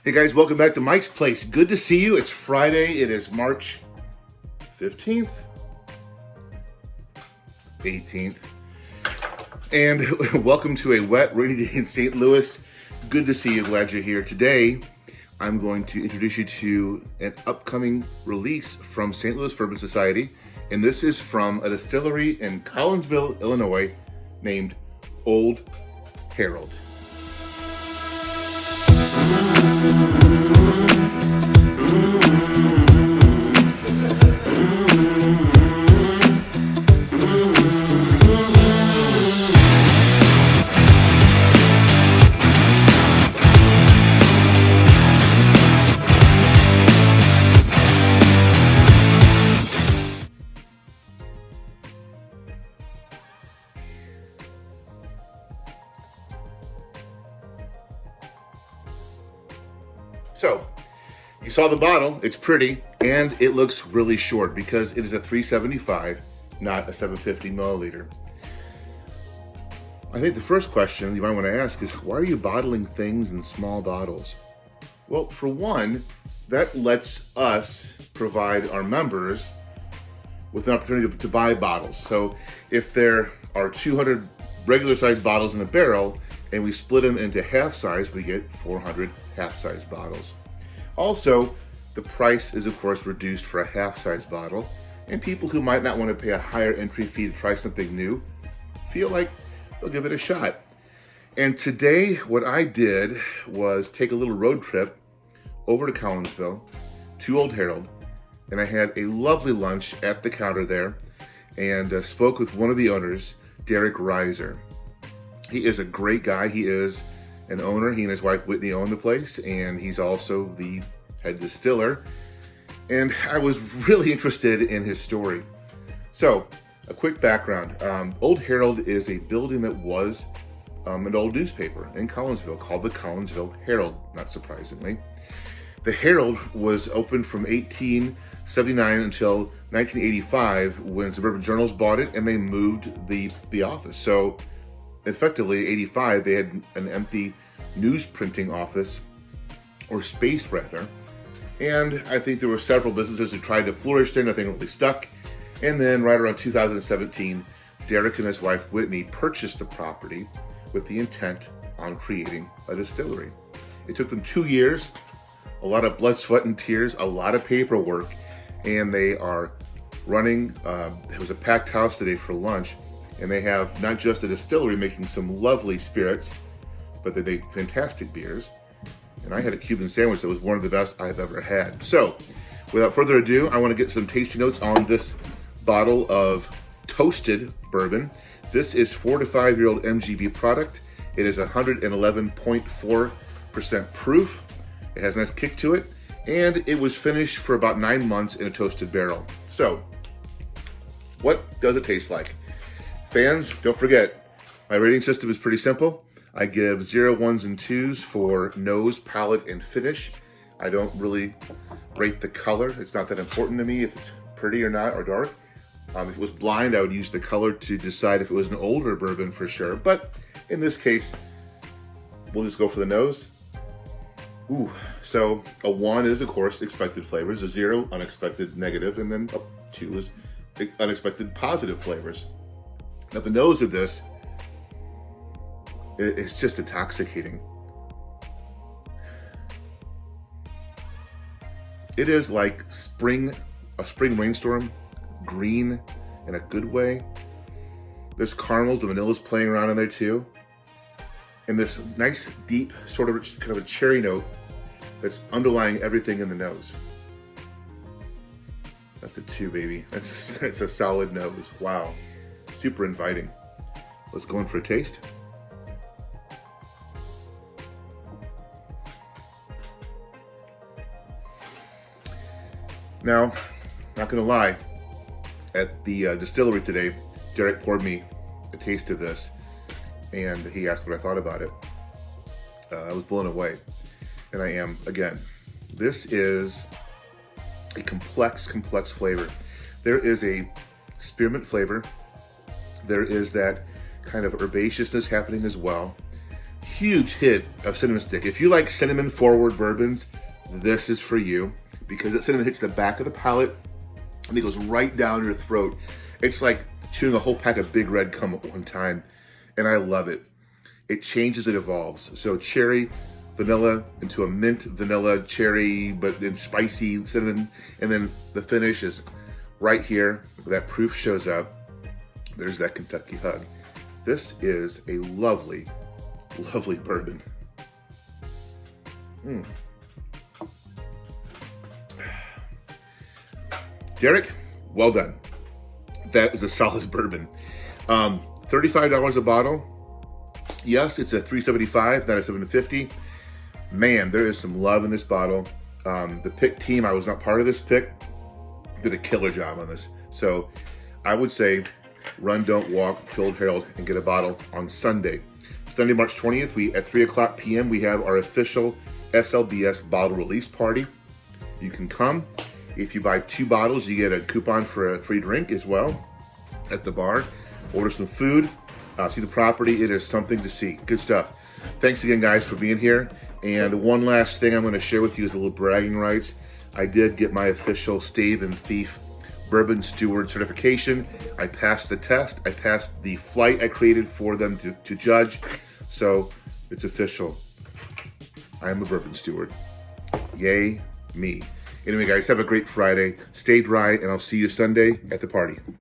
Hey guys, welcome back to Mike's Place. Good to see you. It's Friday. It is March 15th, 18th. And welcome to a wet, rainy day in St. Louis. Good to see you. Glad you're here. Today, I'm going to introduce you to an upcoming release from St. Louis Bourbon Society. And this is from a distillery in Collinsville, Illinois, named Old Herald. So, you saw the bottle, it's pretty, and it looks really short because it is a 375, not a 750 milliliter. I think the first question you might want to ask is, why are you bottling things in small bottles? Well, for one, that lets us provide our members with an opportunity to buy bottles. So if there are 200 regular sized bottles in a barrel, and we split them into half size, we get 400 half size bottles. Also, the price is of course reduced for a half size bottle, and people who might not want to pay a higher entry fee to try something new feel like they'll give it a shot. And today, what I did was take a little road trip over to Collinsville to Old Herald, and I had a lovely lunch at the counter there, and spoke with one of the owners, Derek Reiser. He is a great guy. He is an owner. He and his wife Whitney own the place, and he's also the head distiller. And I was really interested in his story. So, a quick background. Old Herald is a building that was an old newspaper in Collinsville called the Collinsville Herald, not surprisingly. The Herald was open from 1879 until 1985 when Suburban Journals bought it and they moved the office. So, effectively, 85, they had an empty news printing office, or space rather. And I think there were several businesses who tried to flourish there, nothing really stuck. And then right around 2017, Derek and his wife Whitney purchased the property with the intent on creating a distillery. It took them 2 years, a lot of blood, sweat, and tears, a lot of paperwork, and they are running, it was a packed house today for lunch. And they have not just a distillery making some lovely spirits, but they make fantastic beers. And I had a Cuban sandwich that was one of the best I've ever had. So, without further ado, I want to get some tasting notes on this bottle of toasted bourbon. This is 4 to 5 year old MGB product. It is 111.4% proof. It has a nice kick to it. And it was finished for about 9 months in a toasted barrel. So, what does it taste like? Fans, don't forget, my rating system is pretty simple. I give 0, 1s, and 2s for nose, palate, and finish. I don't really rate the color. It's not that important to me if it's pretty or not, or dark. If it was blind, I would use the color to decide if it was an older bourbon for sure. But in this case, we'll just go for the nose. Ooh, so a 1 is, of course, expected flavors. A 0, unexpected negative, and then a 2 is unexpected positive flavors. Now the nose of this, it's just intoxicating. It is like a spring rainstorm, green in a good way. There's caramels, the vanilla's playing around in there too. And this nice, deep, sort of kind of a cherry note that's underlying everything in the nose. That's a 2, baby. It's a solid nose. Wow. Super inviting. Let's go in for a taste. Now, not gonna lie, at the distillery today, Derek poured me a taste of this, and he asked what I thought about it. I was blown away, and I am again. This is a complex flavor. There is a spearmint flavor. There is that kind of herbaceousness happening as well. huge hit of cinnamon stick. If you like cinnamon forward bourbons, this is for you, because that cinnamon hits the back of the palate and it goes right down your throat. It's like chewing a whole pack of Big Red Gum at one time, and I love it. It changes, it evolves. So cherry, vanilla into a mint vanilla cherry, but then spicy cinnamon, and then the finish is right here. That proof shows up. There's that Kentucky hug. This is a lovely, lovely bourbon. Derek, well done. That is a solid bourbon. $35 a bottle. Yes, it's a $375, not a $750. Man, there is some love in this bottle. The pick team, I was not part of this pick, did a killer job on this. So I would say run, don't walk to Old Herald and get a bottle on Sunday. Sunday, March 20th, at 3 o'clock p.m., we have our official SLBS bottle release party. You can come. If you buy 2 bottles, you get a coupon for a free drink as well at the bar. Order some food, see the property. It is something to see. Good stuff. Thanks again, guys, for being here. And one last thing I'm going to share with you is a little bragging rights. I did get my official Stave and Thief Bourbon Steward certification. I passed the test. I passed the flight I created for them to judge. So it's official. I am a bourbon steward. Yay, me. Anyway, guys, have a great Friday. Stay dry, and I'll see you Sunday at the party.